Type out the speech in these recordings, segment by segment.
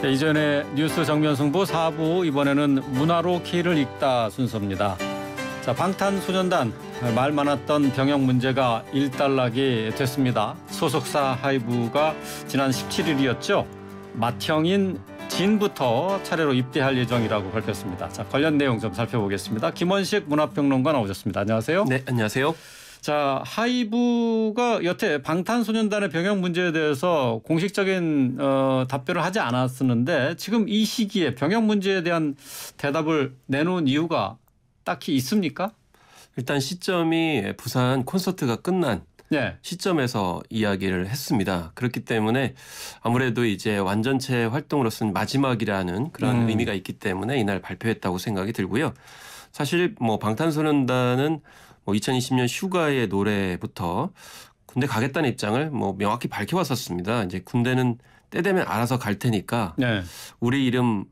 네, 이전에 뉴스 정면 승부 4부, 이번에는 문화로 K를 읽다 순서입니다. 자, 방탄소년단 말 많았던 병역 문제가 일단락이 됐습니다. 소속사 하이브가 지난 17일이었죠. 맏형인 진부터 차례로 입대할 예정이라고 밝혔습니다. 자, 관련 내용 좀 살펴보겠습니다. 김원식 문화평론가 나오셨습니다. 안녕하세요. 네, 안녕하세요. 자, 하이브가 여태 방탄소년단의 병역 문제에 대해서 공식적인 답변을 하지 않았었는데 지금 이 시기에 병역 문제에 대한 대답을 내놓은 이유가 딱히 있습니까? 일단 시점이 부산 콘서트가 끝난 네. 시점에서 이야기를 했습니다. 그렇기 때문에 아무래도 이제 완전체 활동으로서는 마지막이라는 그런 의미가 있기 때문에 이날 발표했다고 생각이 들고요. 사실 뭐 방탄소년단은 2020년 휴가의 노래부터 군대 가겠다는 입장을 명확히 밝혀왔었습니다. 이제 군대는 때 되면 알아서 갈 테니까 네. 우리 이름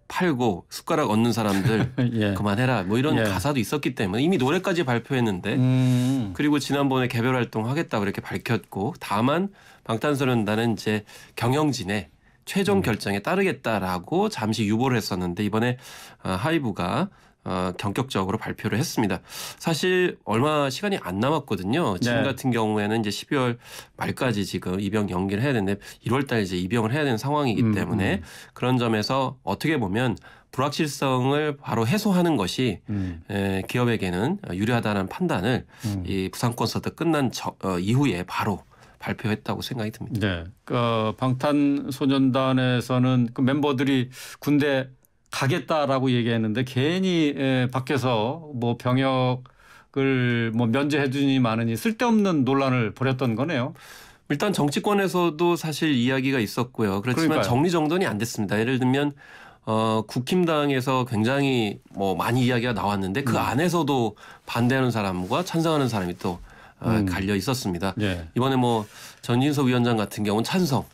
팔고 숟가락 얻는 사람들 예. 그만해라. 이런 예. 가사도 있었기 때문에 이미 노래까지 발표했는데 그리고 지난번에 개별 활동하겠다고 이렇게 밝혔고 다만 방탄소년단은 이제 경영진의 최종 결정에 따르겠다라고 잠시 유보를 했었는데 이번에 하이브가 경격적으로 발표를 했습니다. 사실 얼마 시간이 안 남았거든요. 지금 네. 같은 경우에는 이제 12월 말까지 지금 입영 연기를 해야 되는데 1월 달 이제 입영을 해야 되는 상황이기 때문에 그런 점에서 어떻게 보면 불확실성을 바로 해소하는 것이 기업에게는 유리하다는 판단을 이 부산 콘서트 끝난 이후에 바로 발표했다고 생각이 듭니다. 네, 방탄소년단에서는 그 멤버들이 군대 가겠다라고 얘기했는데 괜히 밖에서 병역을 면제해 주니 마느니 쓸데없는 논란을 벌였던 거네요. 일단 정치권에서도 사실 이야기가 있었고요. 그렇지만 그러니까요. 정리정돈이 안 됐습니다. 예를 들면 국힘당에서 굉장히 많이 이야기가 나왔는데 그 안에서도 반대하는 사람과 찬성하는 사람이 또 갈려 있었습니다. 네. 이번에 전진석 위원장 같은 경우는 찬성.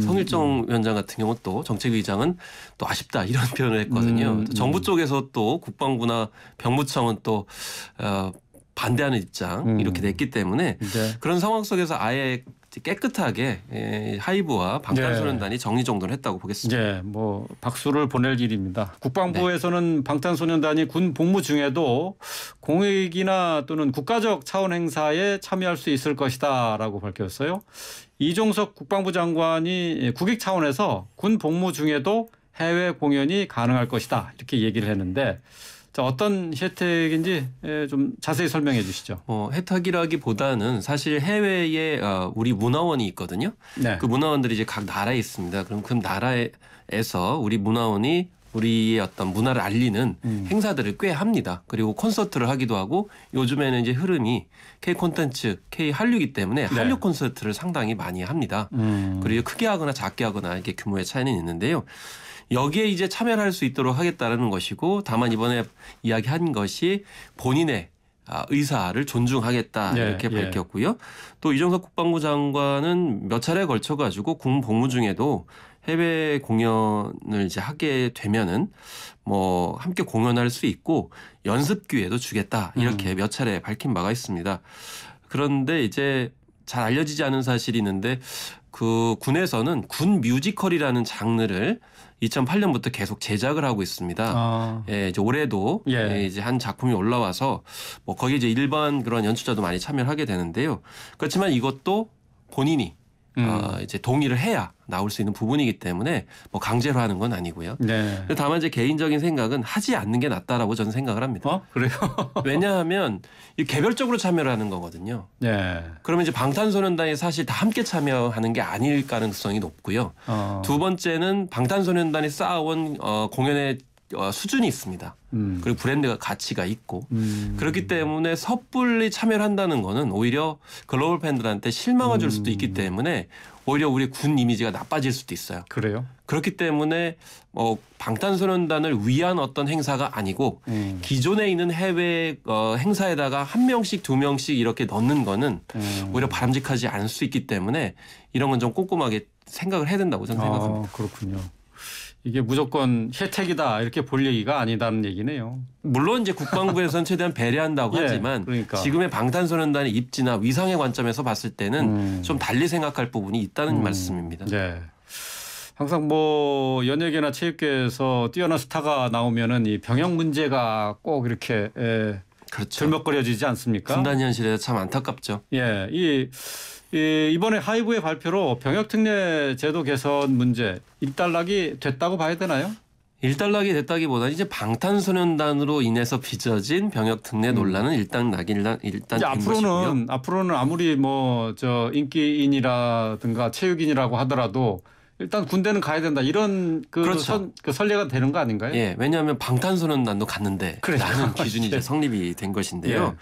성일정 위원장 같은 경우 또 정책위의장은 또 아쉽다 이런 표현을 했거든요. 정부 쪽에서 또 국방부나 병무청은 또 반대하는 입장 이렇게 냈기 때문에 네. 그런 상황 속에서 아예 깨끗하게 하이브와 방탄소년단이 네. 정리정돈을 했다고 보겠습니다. 네, 박수를 보낼 일입니다. 국방부에서는 네. 방탄소년단이 군 복무 중에도 공익이나 또는 국가적 차원 행사에 참여할 수 있을 것이다라고 밝혔어요. 이종석 국방부 장관이 국익 차원에서 군 복무 중에도 해외 공연이 가능할 것이다 이렇게 얘기를 했는데 자, 어떤 혜택인지 좀 자세히 설명해 주시죠. 혜택이라기보다는 사실 해외에 우리 문화원이 있거든요. 네. 그 문화원들이 이제 각 나라에 있습니다. 그럼 그 나라에서 우리 문화원이 우리의 어떤 문화를 알리는 행사들을 꽤 합니다. 그리고 콘서트를 하기도 하고 요즘에는 이제 흐름이 K 콘텐츠, K 한류이기 때문에 한류 네. 콘서트를 상당히 많이 합니다. 그리고 크게 하거나 작게 하거나 이렇게 규모의 차이는 있는데요. 여기에 이제 참여를 할 수 있도록 하겠다는 것이고 다만 이번에 이야기한 것이 본인의 의사를 존중하겠다 이렇게 밝혔고요. 또 이종석 국방부 장관은 몇 차례에 걸쳐 가지고 군 복무 중에도 해외 공연을 이제 하게 되면은 함께 공연할 수 있고 연습 기회도 주겠다 이렇게 몇 차례 밝힌 바가 있습니다. 그런데 이제 잘 알려지지 않은 사실이 있는데 그 군에서는 군 뮤지컬이라는 장르를 2008년부터 계속 제작을 하고 있습니다. 예, 이제 올해도 이제 한 작품이 올라와서 거기 이제 일반 그런 연출자도 많이 참여를 하게 되는데요. 그렇지만 이것도 본인이 이제 동의를 해야 나올 수 있는 부분이기 때문에 강제로 하는 건 아니고요. 네. 다만 이제 개인적인 생각은 하지 않는 게 낫다라고 저는 생각을 합니다. 그래요? 왜냐하면 개별적으로 참여를 하는 거거든요. 네. 그러면 이제 방탄소년단이 사실 다 함께 참여하는 게 아닐 가능성이 높고요. 두 번째는 방탄소년단이 쌓아온 공연의 수준이 있습니다. 그리고 브랜드가 가치가 있고 그렇기 때문에 섣불리 참여를 한다는 거는 오히려 글로벌 팬들한테 실망을 줄 수도 있기 때문에 오히려 우리 군 이미지가 나빠질 수도 있어요. 그래요? 그렇기 때문에 방탄소년단을 위한 어떤 행사가 아니고 기존에 있는 해외 행사에다가 한 명씩 두 명씩 이렇게 넣는 거는 오히려 바람직하지 않을 수 있기 때문에 이런 건 좀 꼼꼼하게 생각을 해야 된다고 저는 생각합니다. 그렇군요. 이게 무조건 혜택이다 이렇게 볼 얘기가 아니다는 얘기네요. 물론 이제 국방부에서는 최대한 배려한다고 하지만 그러니까. 지금의 방탄소년단의 입지나 위상의 관점에서 봤을 때는 좀 달리 생각할 부분이 있다는 말씀입니다. 네. 항상 뭐 연예계나 체육계에서 뛰어난 스타가 나오면은 이 병역 문제가 꼭 이렇게 그렇죠. 들먹거려지지 않습니까? 분단 현실에서 참 안타깝죠. 예, 이번에 하이브의 발표로 병역 특례 제도 개선 문제 일단락이 됐다고 봐야 되나요? 일단락이 됐다기보다는 이제 방탄소년단으로 인해서 빚어진 병역 특례 논란은 일단 된 것이고요. 앞으로는 아무리 뭐 저 인기인이라든가 체육인이라고 하더라도 일단 군대는 가야 된다 이런 그렇죠. 그 선례가 되는 거 아닌가요? 예, 왜냐하면 방탄소년단도 갔는데 라는 기준이 이제 성립이 된 것인데요. 예.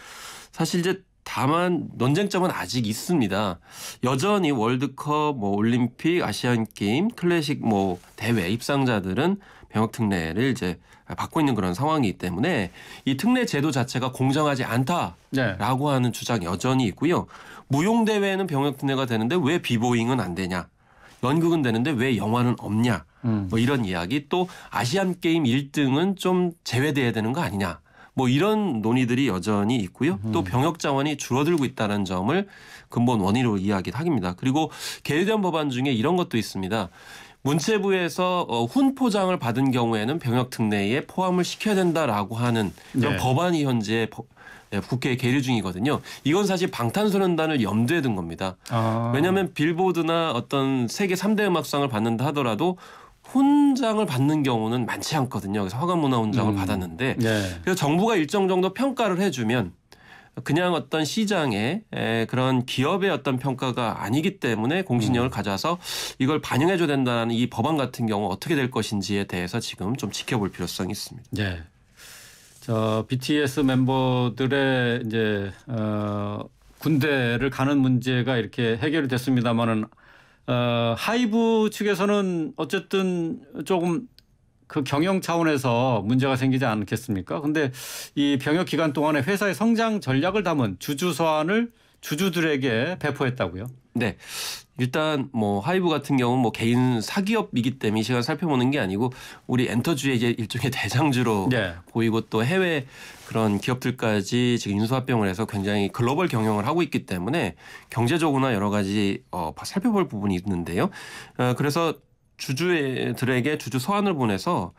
사실 이제 다만 논쟁점은 아직 있습니다. 여전히 월드컵, 뭐 올림픽, 아시안 게임, 클래식 뭐 대회 입상자들은 병역 특례를 이제 받고 있는 그런 상황이기 때문에 이 특례 제도 자체가 공정하지 않다라고 하는 주장이 여전히 있고요. 무용 대회는 병역 특례가 되는데 왜 비보잉은 안 되냐? 연극은 되는데 왜 영화는 없냐? 뭐 이런 이야기. 또 아시안 게임 1등은 좀 제외돼야 되는 거 아니냐? 뭐 이런 논의들이 여전히 있고요. 또 병역 자원이 줄어들고 있다는 점을 근본 원인으로 이야기합니다. 그리고 개정된 법안 중에 이런 것도 있습니다. 문체부에서 훈포장을 받은 경우에는 병역 특례에 포함을 시켜야 된다라고 하는 그런 법안이 현재 국회에 계류 중이거든요. 이건 사실 방탄소년단을 염두에 둔 겁니다. 왜냐하면 빌보드나 어떤 세계 3대 음악상을 받는다 하더라도 훈장을 받는 경우는 많지 않거든요. 그래서 허가문화훈장을 받았는데 그래서 정부가 일정 정도 평가를 해주면 그냥 어떤 시장의 그런 기업의 어떤 평가가 아니기 때문에 공신력을 가져와서 이걸 반영해줘야 된다는 이 법안 같은 경우 어떻게 될 것인지에 대해서 지금 좀 지켜볼 필요성이 있습니다. 네. 저 BTS 멤버들의 이제 군대를 가는 문제가 이렇게 해결이 됐습니다만은 하이브 측에서는 어쨌든 조금 그 경영 차원에서 문제가 생기지 않겠습니까? 근데 이 병역 기간 동안에 회사의 성장 전략을 담은 주주 서한을 주주들에게 배포했다고요? 네. 일단 뭐 하이브 같은 경우는 뭐 개인 사기업이기 때문에 이 시간 살펴보는 게 아니고 우리 엔터주의 이제 일종의 대장주로 보이고 또 해외 그런 기업들까지 지금 인수합병을 해서 굉장히 글로벌 경영을 하고 있기 때문에 경제적으로나 여러 가지 살펴볼 부분이 있는데요. 그래서 주주들에게 주주 서한을 보내서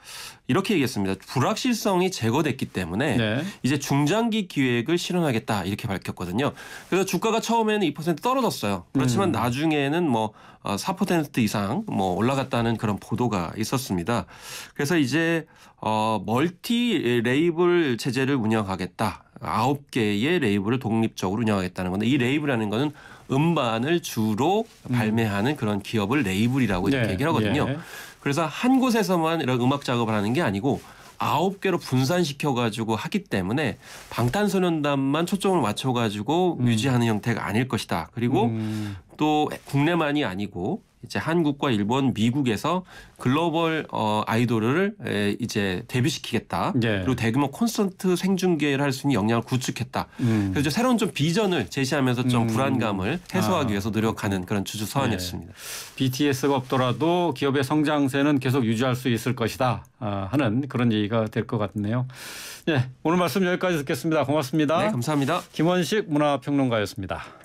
이렇게 얘기했습니다. 불확실성이 제거됐기 때문에 이제 중장기 기획을 실현하겠다 이렇게 밝혔거든요. 그래서 주가가 처음에는 2% 떨어졌어요. 그렇지만 나중에는 뭐 4% 이상 뭐 올라갔다는 그런 보도가 있었습니다. 그래서 이제 멀티 레이블 체제를 운영하겠다. 9개의 레이블을 독립적으로 운영하겠다는 건데 이 레이블이라는 거는 음반을 주로 발매하는 그런 기업을 레이블이라고 이렇게 얘기를 하거든요. 그래서 한 곳에서만 이런 음악 작업을 하는 게 아니고 9개로 분산시켜가지고 하기 때문에 방탄소년단만 초점을 맞춰가지고 유지하는 형태가 아닐 것이다. 그리고 또 국내만이 아니고 이제 한국과 일본, 미국에서 글로벌 아이돌을 이제 데뷔시키겠다. 그리고 대규모 콘서트 생중계를 할 수 있는 역량을 구축했다. 그래서 이제 새로운 좀 비전을 제시하면서 좀 불안감을 해소하기 위해서 노력하는 그런 주주 서한이었습니다. BTS가 없더라도 기업의 성장세는 계속 유지할 수 있을 것이다 하는 그런 얘기가 될 것 같네요. 네, 오늘 말씀 여기까지 듣겠습니다. 고맙습니다. 네, 감사합니다. 김원식 문화평론가였습니다.